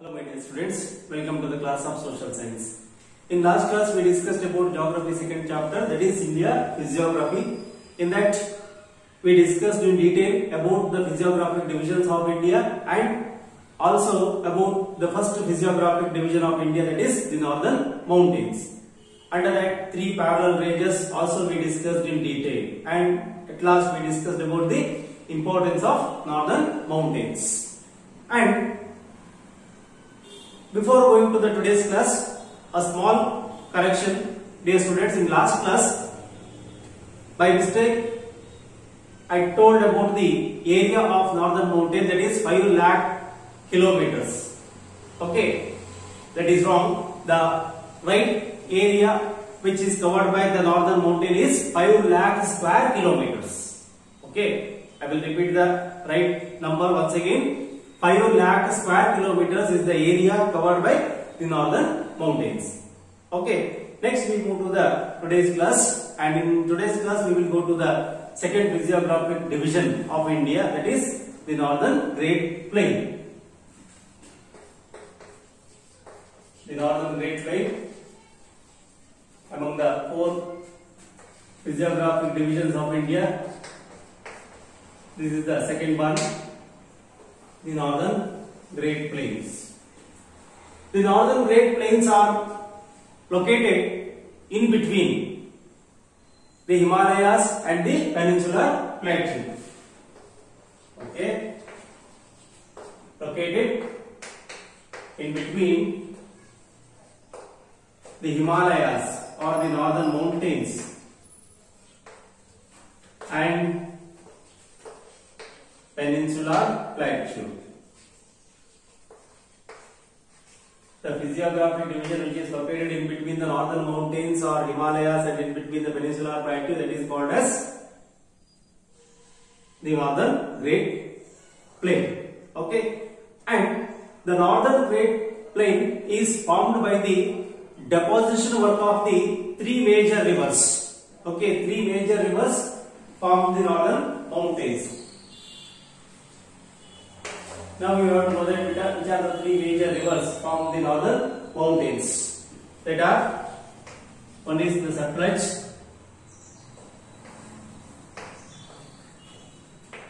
Hello my dear students, welcome to the class of social science. In last class we discussed about geography second chapter, that is India physiography. In that we discussed in detail about the physiographic divisions of India and also about the first physiographic division of India, that is the northern mountains. Under that three parallel ranges also we discussed in detail, and at last we discussed about the importance of northern mountains. And before going to the today's class, a small correction, dear students. In last class, by mistake, I told about the area of northern mountain, that is 5 lakh kilometers. Okay, that is wrong. The right area which is covered by the northern mountain is 5 lakh square kilometers. Okay, I will repeat the right number once again. 5 lakh square kilometers is the area covered by the northern mountains. Okay, next we move to the today's class, and in today's class we will go to the second physiographic division of India, that is the northern Great Plain. The northern Great Plain, among the four physiographic divisions of India, this is the second one. The northern Great Plains. The northern Great Plains are located in between the Himalayas and the peninsular plateau. Okay, located in between the Himalayas or the northern mountains and peninsular plateau. The physiographic division which is located in between the northern mountains or Himalayas and in between the peninsular plateau, that is called as the northern Great Plain. Okay, and the northern Great Plain is formed by the deposition work of the three major rivers. Okay, three major rivers form the northern mountains. Now we have to know that which are the three major rivers from the northern mountains. That are, one is the Satluj,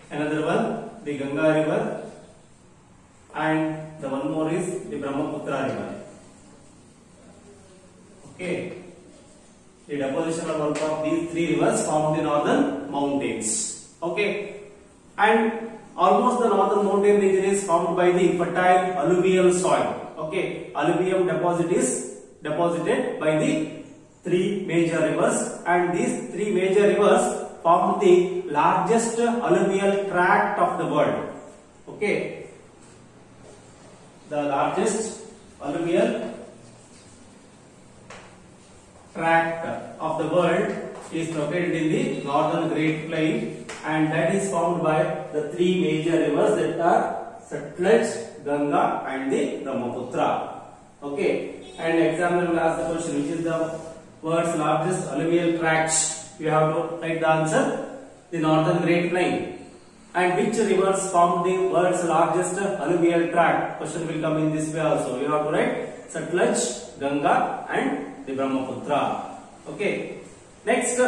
another one the Ganga river, and the one more is the Brahmaputra river. Okay, the depositional work of these three rivers form the northern mountains. Okay, and almost the northern mountain region is formed by the fertile alluvial soil. Okay, alluvium deposit is deposited by the three major rivers, and these three major rivers form the largest alluvial tract of the world. Okay, the largest alluvial tract of the world is located in the northern Great Plain, and that is formed by the three major rivers, that are Satluj, Ganga and the Brahmaputra. Okay, and examiner will ask the question, which is the world's largest alluvial tract? You have to write the answer, the northern Great Plain. And which rivers form the world's largest alluvial tract? Question will come in this way also. You have to write Satluj, Ganga and the Brahmaputra. Okay, next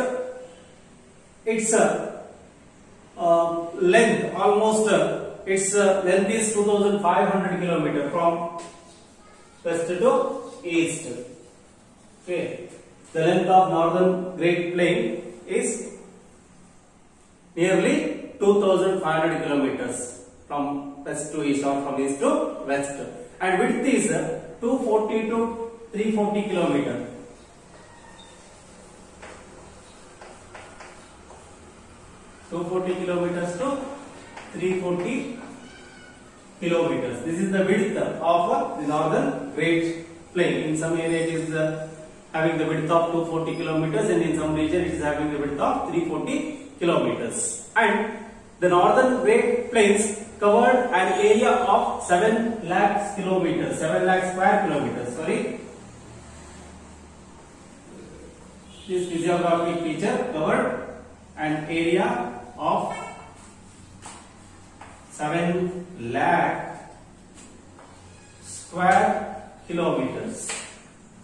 its length, almost its length is 2500 km from west to east. Okay, the length of northern Great Plain is nearly 2500 kilometers from west to east or from east to west, and width is 240 to 340 kilometers. 240 kilometers to 340 kilometers. This is the width of the northern Great Plain. In some area it is having the width of 240 kilometers, and in some region it is having the width of 340 kilometers. And the northern Great Plains covered an area of 7 lakh kilometers, 7 lakh square kilometers. Sorry, this physiographic feature covered an area of 7 lakh square kilometers.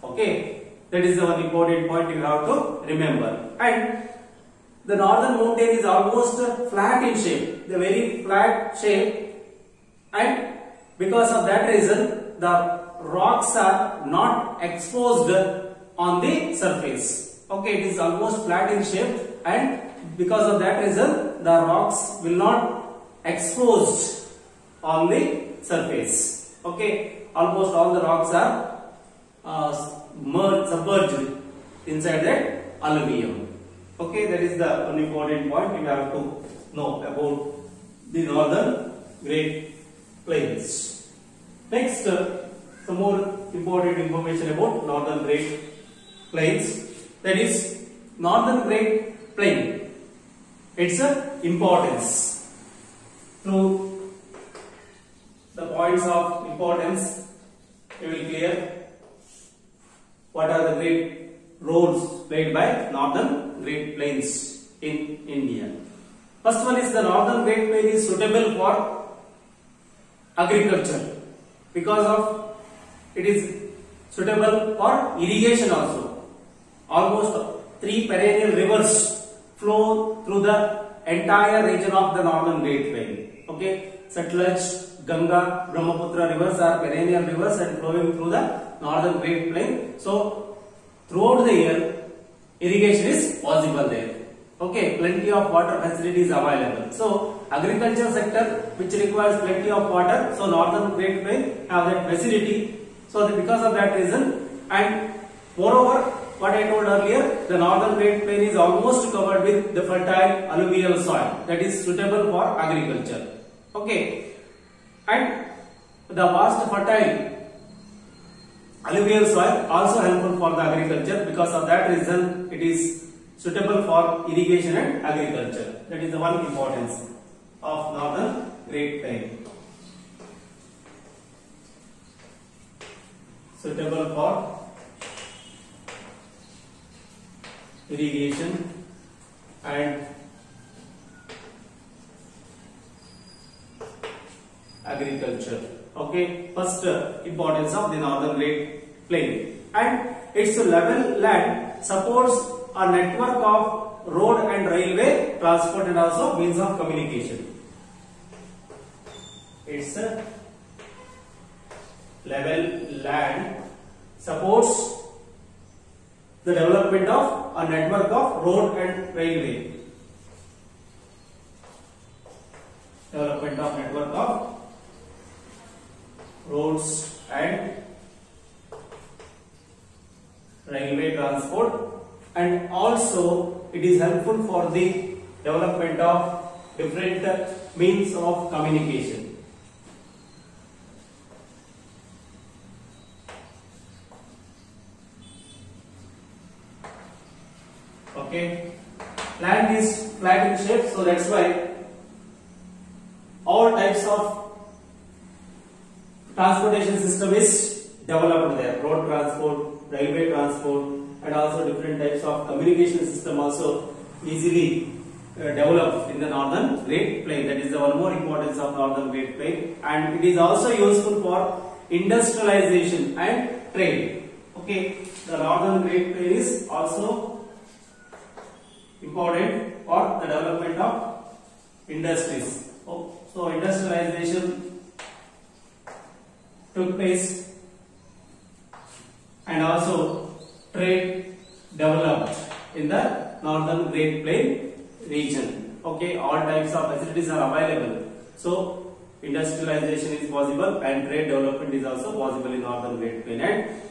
Okay, that is the one important point you have to remember. And the northern mountain is almost flat in shape, the very flat shape, and because of that reason the rocks are not exposed on the surface. Okay, it is almost flat in shape, and because of that reason the rocks will not exposed on the surface. Okay, almost all the rocks are submerged inside that alluvium. Okay, that is the one important point you have to know about the northern Great Plains. Next, some more important information about northern Great Plains. That is northern Great Plain. Its importance. Through the points of importance, you will clear what are the great roles played by northern Great Plains in India. First one is the northern Great Plain is suitable for agriculture because of it is suitable for irrigation also. Almost 3 perennial rivers flow through the entire region of the northern Great Plain. Okay, Satluj, Ganga, Brahmaputra rivers are perennial rivers and flowing through the northern Great Plain. So throughout the year irrigation is possible there. Okay, plenty of water facilities available. So agriculture sector which requires plenty of water, so northern Great Plain have that facility. So because of that reason, and moreover what I told earlier, the northern Great Plain is almost covered with the fertile alluvial soil that is suitable for agriculture. Okay, and the vast fertile alluvial soil also helpful for the agriculture. Because of that reason it is suitable for irrigation and agriculture. That is the one importance of northern Great Plain. Suitable for irrigation and agriculture. Okay, first importance of the northern Great Plain, and its level land supports a network of road and railway transport and also means of communication. Its level land supports the development of a network of road and railway. Development of network of roads and railway transport, and also it is helpful for the development of different means of communication. Okay, land is flat in shape, so that's why all types of transportation system is developed there. Road transport, railway transport, and also different types of communication system also easily developed in the northern Great Plain. That is the one more importance of northern Great Plain, and it is also useful for industrialization and trade. Okay, the northern Great Plain is also important for the development of industries. So industrialization took place and also trade developed in the northern Great Plain region. Okay, all types of facilities are available. So industrialization is possible and trade development is also possible in northern Great Plain. And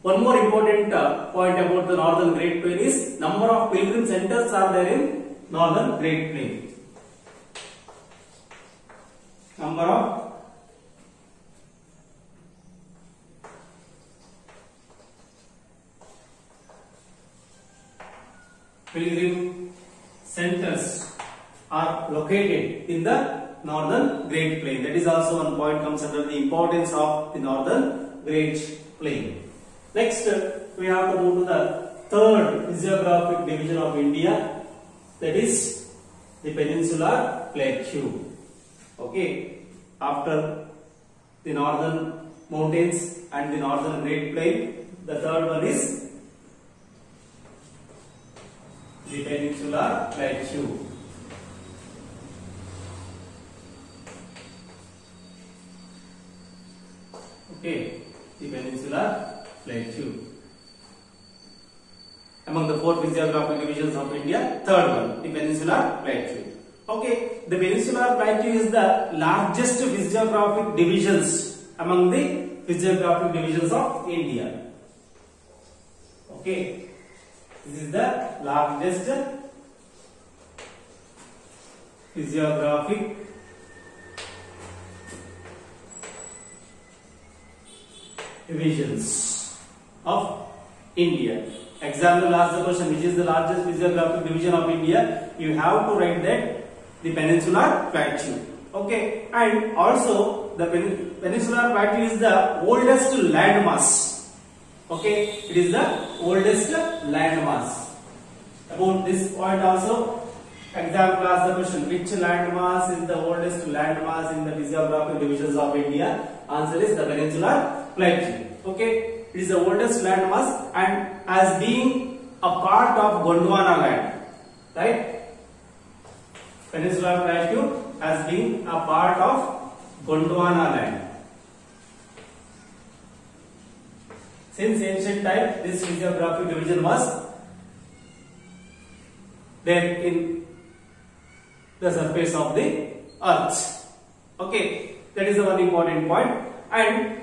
one more important point about the northern Great Plain is number of pilgrim centers are there in northern Great Plain. Number of pilgrim centers are located in the northern Great Plain. That is also one point comes under the importance of the northern Great Plain. Next, we have to move to the third physiographic division of India, that is the peninsular plateau. Okay, after the northern mountains and the northern Great Plain. The third one is the Peninsular Plateau. Okay, the Peninsular Plateau. Among the four physiographic divisions of India, third one, the Peninsular Plateau. Okay, the Peninsular Plateau is the largest physiographic divisions among the physiographic divisions of India. Okay, this is the largest physiographic divisions of India. Examiner asks the question, which is the largest physiographic division of India? You have to write that the Peninsular Plateau. Okay, and also the Peninsular Plateau is the oldest landmass. Okay, it is the oldest landmass. About this point also, example asks the question, which landmass is the oldest landmass in the physiographic divisions of India? Answer is the Peninsular Plateau. Okay, it is the oldest landmass and as being a part of Gondwana land, right? Peninsular Plateau has been a part of Gondwana land. Since ancient time, this physiographic division was there in the surface of the earth. Okay, that is the one important point. And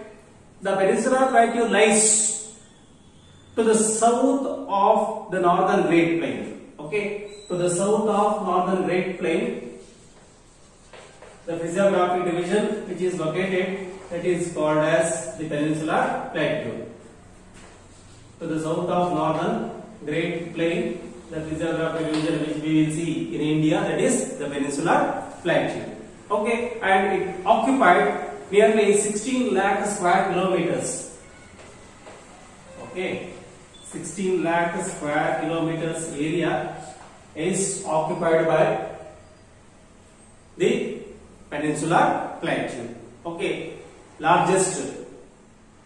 the Peninsular Plateau lies to the south of the northern Great Plain. Okay, to the south of northern Great Plain, the physiographic division which is located, that is called as the Peninsular Plateau. To the south of northern Great Plain, the physiographic division which we will see in India, that is the Peninsular Plateau. Okay, and it occupied nearly 16 lakh square kilometers. Okay, 16 lakh square kilometers area is occupied by the Peninsular Plateau. Okay, largest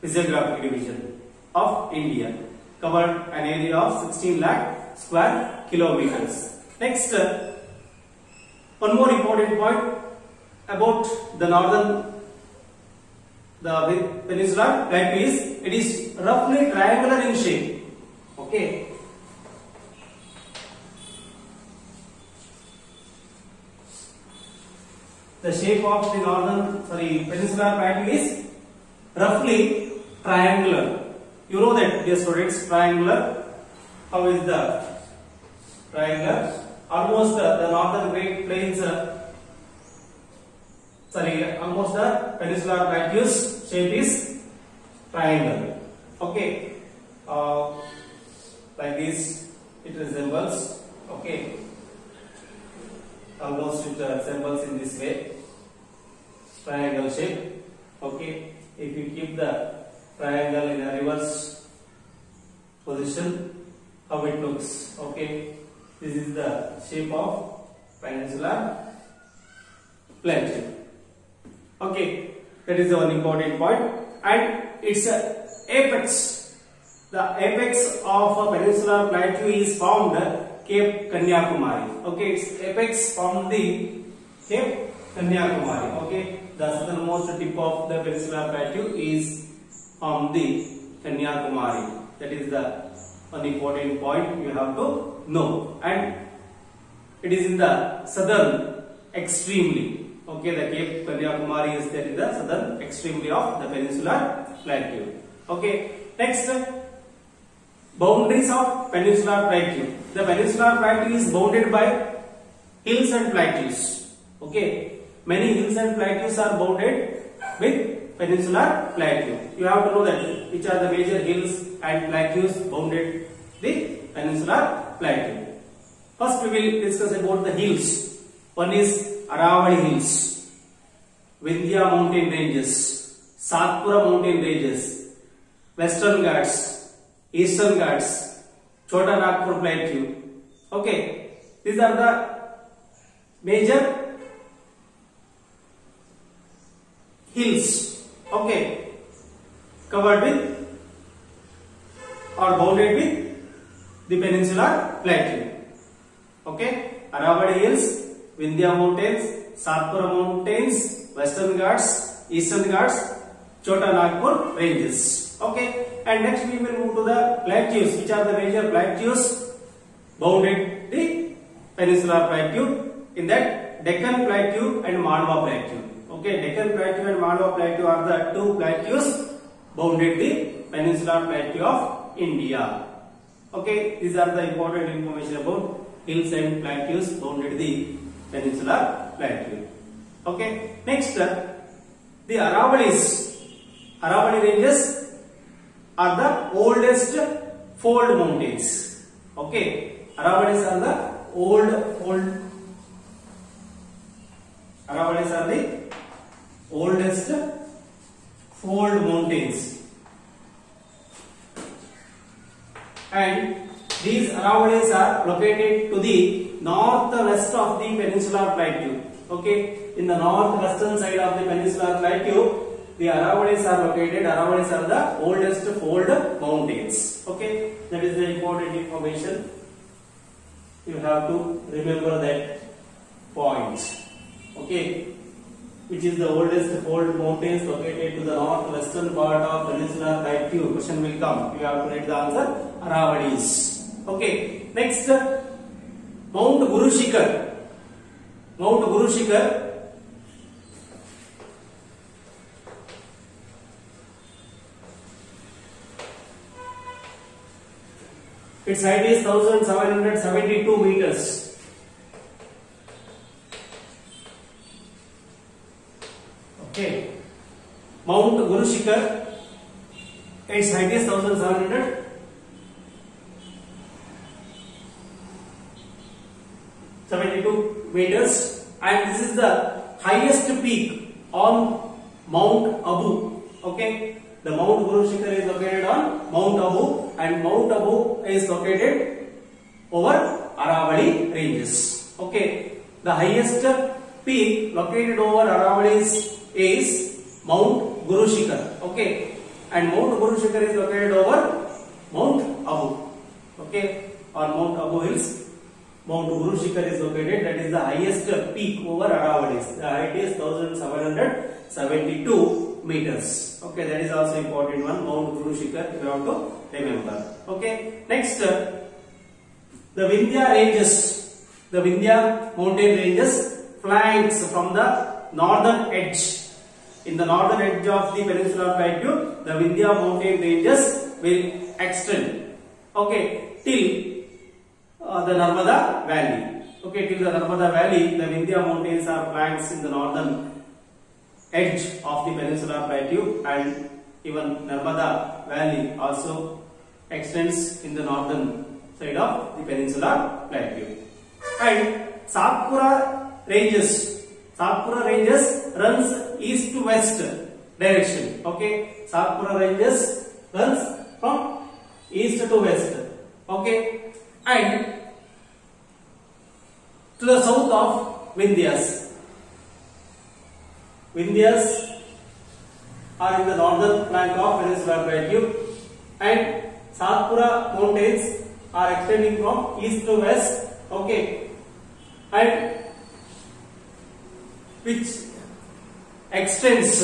physiographic division of India, covered an area of 16 lakh square kilometers. Next, one more important point about the Peninsular Plateau is, it is roughly triangular in shape. Okay, the shape of the Peninsular Plateau is roughly triangular. You know that, dear students, triangular. How is the triangular? Almost the northern Great Plains, almost the Peninsular Plateau's shape is triangle. Okay, like this it resembles. Okay, almost it resembles in this way, triangle shape. Okay, if you keep the triangle in a reverse position, how it looks. Okay, this is the shape of Peninsular Plateau. Okay, that is the one important point. And its apex, the apex of a Peninsular Plateau is found Cape Kanyakumari. Okay, its apex found the Cape Kanyakumari. Okay, the southernmost tip of the Peninsular Plateau is on the Kanyakumari. That is the one important point you have to know. And it is in the southern extremely. Okay, the Cape Kanyakumari is there in the southern extremely of the Peninsular Plateau. Okay, next, boundaries of Peninsular Plateau. The Peninsular Plateau is bounded by hills and plateaus. Okay, many hills and plateaus are bounded with Peninsular Plateau. You have to know that which are the major hills and plateaus bounded the Peninsular Plateau. First, we will discuss about the hills. One is Aravali Hills, Vindhya Mountain Ranges, Satpura Mountain Ranges, Western Ghats, Eastern Ghats, Chota Nagpur Plateau. Okay, these are the major hills. Okay, covered with or bounded with the peninsular plateau. Okay, Aravalli Hills, Vindhya Mountains, Satpura Mountains, Western Ghats, Eastern Ghats, Chota Nagpur ranges. Okay, and next we will move to the plateaus. Which are the major plateaus bounded the peninsular plateau? In that, Deccan Plateau and Malwa Plateau. Okay, Deccan Plateau and Malwa Plateau are the two plateaus bounded the peninsular plateau of India. Okay, these are the important information about hills and plateaus bounded the peninsular plateau. Okay, next the Aravalli ranges are the oldest fold mountains. Okay, Aravallis are the Aravallis are the oldest fold mountains, and these Aravallis are located to the northwest of the peninsular plateau. Okay, in the northwestern side of the peninsular plateau, the Aravallis are located. Aravallis are the oldest fold mountains. Okay, that is the important information. You have to remember that point. Okay, which is the oldest fold mountains located to the northwestern part of peninsular plateau? Question will come. You have to write the answer. Aravallis. Okay, next Mount Guru Shikhar. Mount Guru Shikhar its height is 1772 meters. Okay, Mount Guru Shikhar, its height is 1772 meters, and this is the highest peak on Mount Abu. Okay, the Mount Guru Shikhar is located on Mount Abu, and Mount Abu is located over Aravalli ranges. Okay, the highest peak located over Aravallis is Mount Guru Shikhar. Okay, and Mount Guru Shikhar is located over Mount Abu. Okay, or Mount Abu Hills. Mount Guru Shikhar is located. That is the highest peak over Aravallis. The height is 1772 meters. Okay, that is also important one. Mount Guru Shikhar, you have to remember. Okay, next the Vindhya ranges. The Vindhya mountain ranges flanks from the northern edge. In the northern edge of the peninsular plateau, the Vindhya mountain ranges will extend. Okay, till the Narmada Valley. Okay, till the Narmada Valley, the Vindhya mountains are flanks in the northern edge of the peninsular plateau, and even Narmada Valley also extends in the northern side of the peninsular plateau. And Satpura ranges runs east to west direction. Okay, Satpura ranges runs from east to west. Okay, and to the south of Vindhyas. Vindhyas are in the northern flank of peninsular plateau, and Satpura mountains are extending from east to west. Okay, and which extends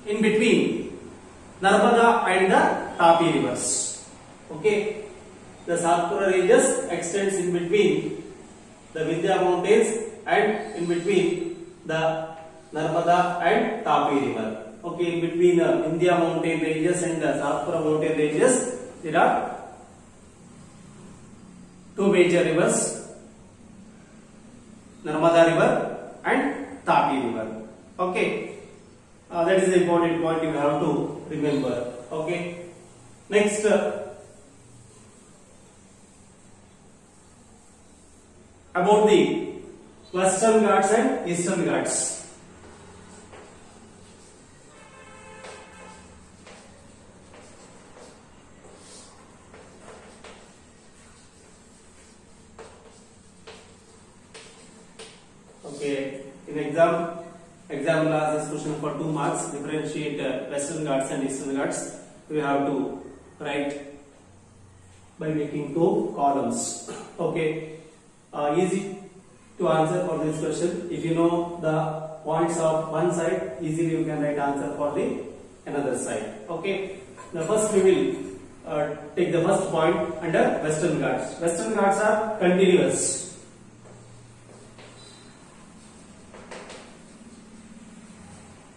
in between Narmada and the Tapi rivers. Okay, the Satpura ranges extends in between the Vindhya mountains and in between the Narmada and Tapi river. Okay, in between the Vindhya mountain ranges and the Satpura mountain ranges, there are two major rivers, Narmada river and Tapi river. Okay, that is the important point you have to remember. Okay, next about the Western Ghats and Eastern Ghats. Okay, in exam exam will ask this question for 2 marks. Differentiate Western Ghats and Eastern Ghats. We have to write by making 2 columns. Okay, easy to answer for this question. If you know the points of one side, easily you can write answer for the another side. Okay, the first we will take the first point under Western Ghats. Western Ghats are continuous.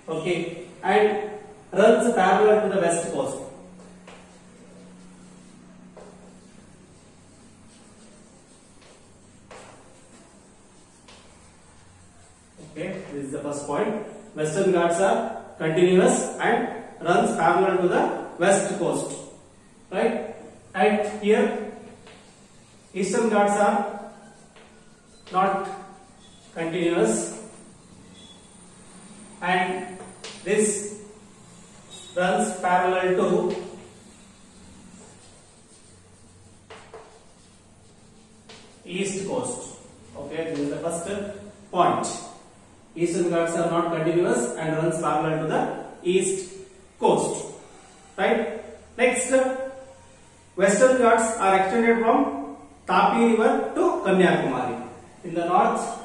Okay, and runs parallel to the west coast. Okay, this is the first point. Western Ghats are continuous and runs parallel to the west coast, right? And here Eastern Ghats are not continuous, and this runs parallel to east coast. Okay, this is the first point. Eastern Ghats are not continuous and runs parallel to the east coast, right? Next, Western Ghats are extended from Tapi River to Kanyakumari. In the north,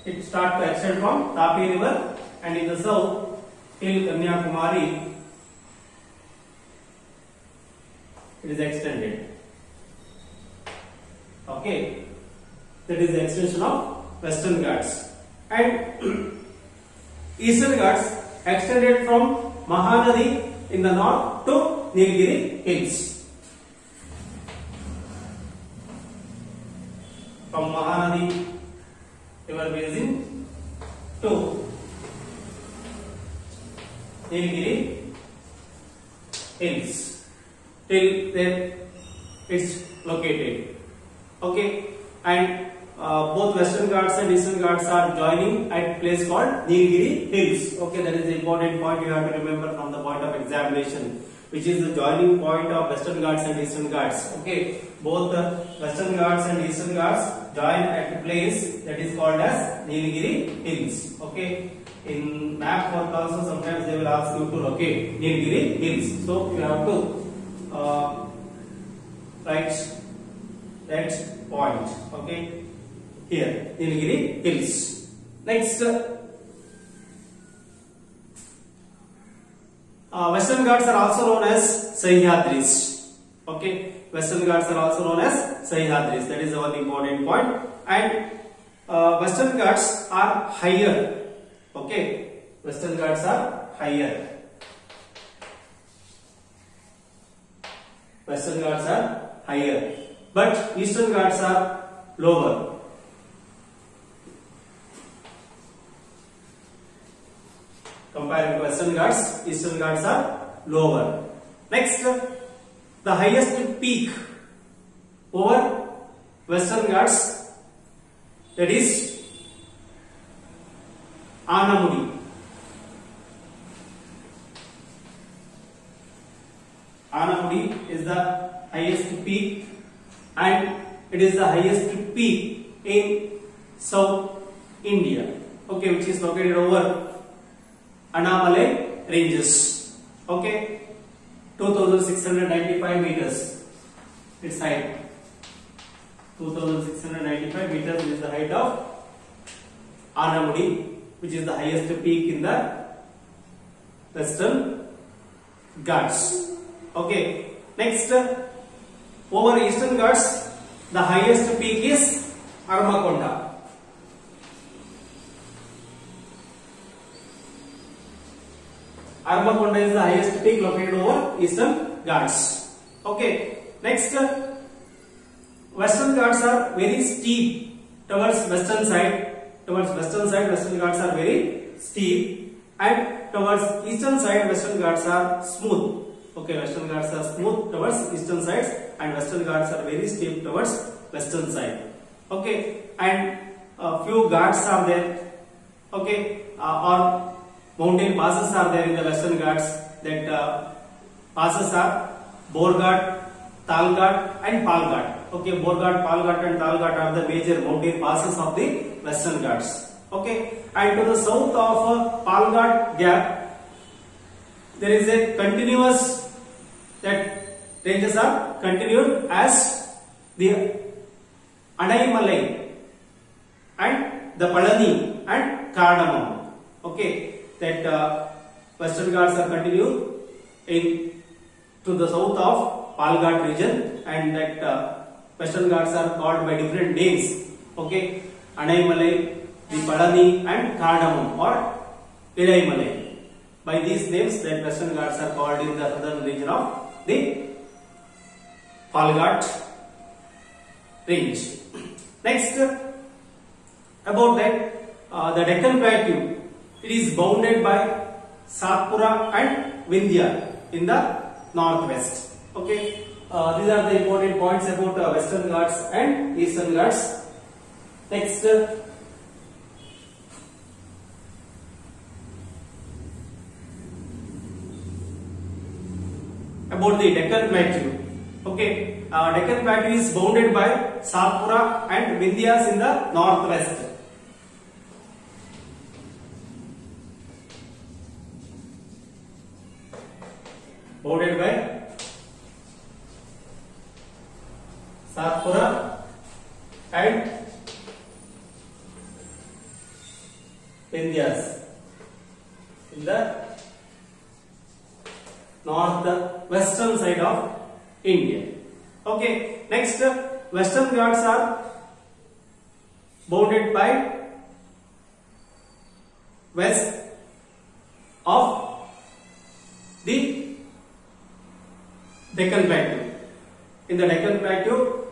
it starts to extend from Tapi River, and in the south till Kanyakumari it is extended. Okay, that is the extension of Western Ghats. And Eastern Ghats extended from Mahanadi in the north to Nilgiri Hills. From Mahanadi river basin to Nilgiri Hills till there it's located. Okay, and both Western Ghats and Eastern Ghats are joining at place called Nilgiri Hills. Okay, that is the important point you have to remember from the point of examination, which is the joining point of Western Ghats and Eastern Ghats. Okay, both the Western Ghats and Eastern Ghats join at a place that is called as Nilgiri Hills. Okay, in map work also sometimes they will ask you to locate Nilgiri Hills. So you have to write that point. Okay, here Nilgiri Hills. Next, Western Ghats are also known as Sahyadris. Okay, Western Ghats are also known as Sahyadris. That is the one important point. And Western Ghats are higher. Okay, Western Ghats are higher. Western Ghats are higher, but Eastern Ghats are lower. Comparing to Western Ghats, Eastern Ghats are lower. Next, the highest peak over Western Ghats, that is Anamudi. Anamudi is the highest peak, and it is the highest peak in South India. Okay, which is located over Annamalai ranges. Okay, 2695 meters its height. 2695 meters is the height of Anamudi, which is the highest peak in the Western Ghats. Okay, next, over Eastern Ghats, the highest peak is Armakonda. Armakonda is the highest peak located over Eastern Ghats. Okay, next, Western Ghats are very steep towards western side. Western Ghats are very steep, and towards eastern side, Western Ghats are smooth. Okay, Western Ghats are smooth towards eastern sides, and Western Ghats are very steep towards western side. Okay, and a few ghats are there. Okay, or mountain passes are there in the Western Ghats. That passes are Bor Ghat, Tal Ghat, and Pal Ghat. Okay, Borghat, Palghat and Talghat are the major mountain passes of the Western Ghats. Okay, and to the south of Palghat Gap, there is a continuous, that ranges are continued as the Anaimalai and the Palani and Cardamom. Okay, that Western Ghats are continued in to the south of Palghat region, and that Western Ghats are called by different names. Okay, Anaimalai, the Palani and Cardamom or Idaimalai. By these names, that Western Ghats are called in the southern region of the Palghat range. Next, about that, the Deccan Plateau, it is bounded by Satpura and Vindhya in the northwest. Okay, these are the important points about Western Ghats and Eastern Ghats. Next, about the Deccan Plateau. Okay, Deccan Plateau is bounded by Satpura and Vindhyas in the northwest. Bounded by Satpura and Vindhyas in the northwestern side of India. Okay, next, Western Ghats are bounded by west of the Deccan Plateau. In the Deccan Plateau,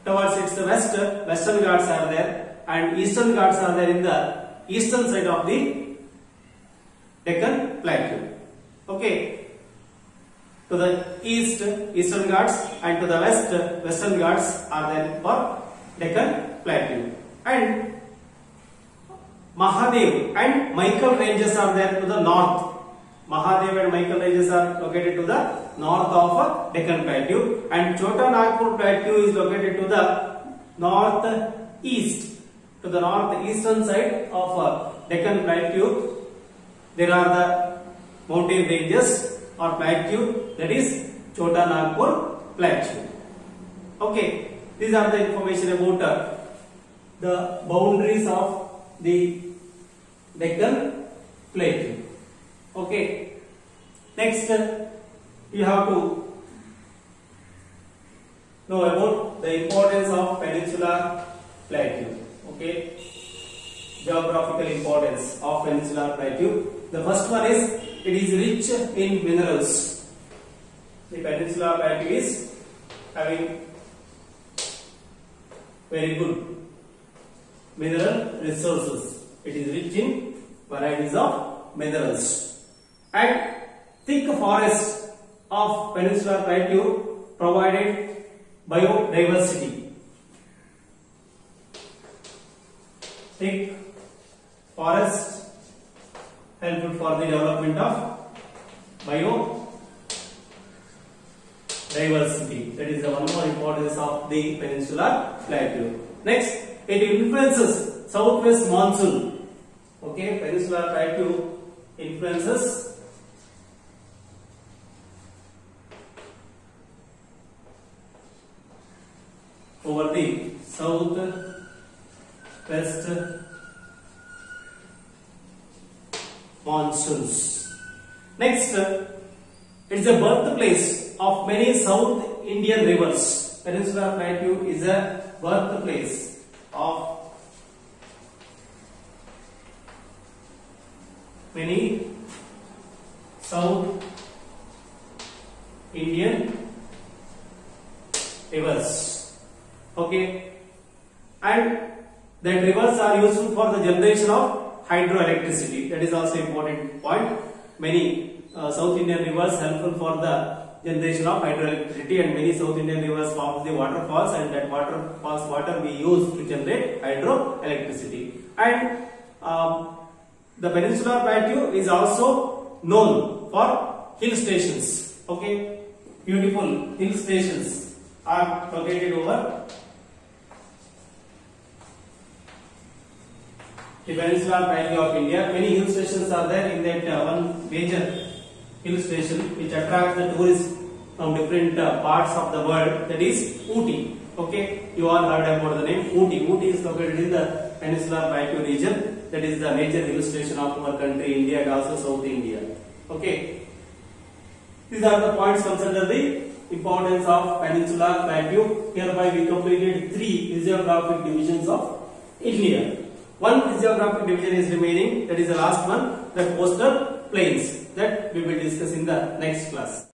towards its west, Western Ghats are there, and Eastern Ghats are there in the eastern side of the Deccan Plateau. Okay, to the east, Eastern Ghats, and to the west, Western Ghats are there for Deccan Plateau. And Mahadev and Michael ranges are there to the north. Mahadev and Michael ranges are located to the north of Deccan Plateau, and Chota Nagpur Plateau is located to the northeast, to the northeastern side of Deccan Plateau. There are the mountain ranges or plateau, that is Chota Nagpur Plateau. Okay, these are the information about the boundaries of the Deccan Plateau. Okay, next, you have to know about the importance of Peninsular Plateau. Okay, geographical importance of Peninsular Plateau. The first one is, it is rich in minerals. The Peninsular Plateau is having very good mineral resources. It is rich in varieties of minerals, and thick forest of Peninsular Plateau provided biodiversity. Thick forest helpful for the development of biodiversity. That is the one more importance of the Peninsular Plateau. Next, it influences southwest monsoon. Okay, Peninsular Plateau influences over the southwest monsoons. Next, it is a birthplace of many South Indian rivers. Peninsular Plateau is a birthplace of many South Indian rivers. Okay, and that rivers are useful for the generation of hydroelectricity. That is also important point. Many South Indian rivers helpful for the generation of hydroelectricity, and many South Indian rivers form the waterfalls, and that waterfalls water we use to generate hydroelectricity. And the Peninsular Plateau is also known for hill stations. Okay, beautiful hill stations are located over the peninsular valley of India. Many hill stations are there in that one major hill station which attracts the tourists from different parts of the world. That is Ooty. Okay, you all heard about the name Ooty. Ooty is located in the peninsular Plateau region. That is the major hill station of our country, India, and also South India. Okay, these are the points consider the importance of peninsular plateau. Hereby we completed 3 physiographic divisions of India. One physiographic division is remaining, that is the last one, the coastal plains, that we will discuss in the next class.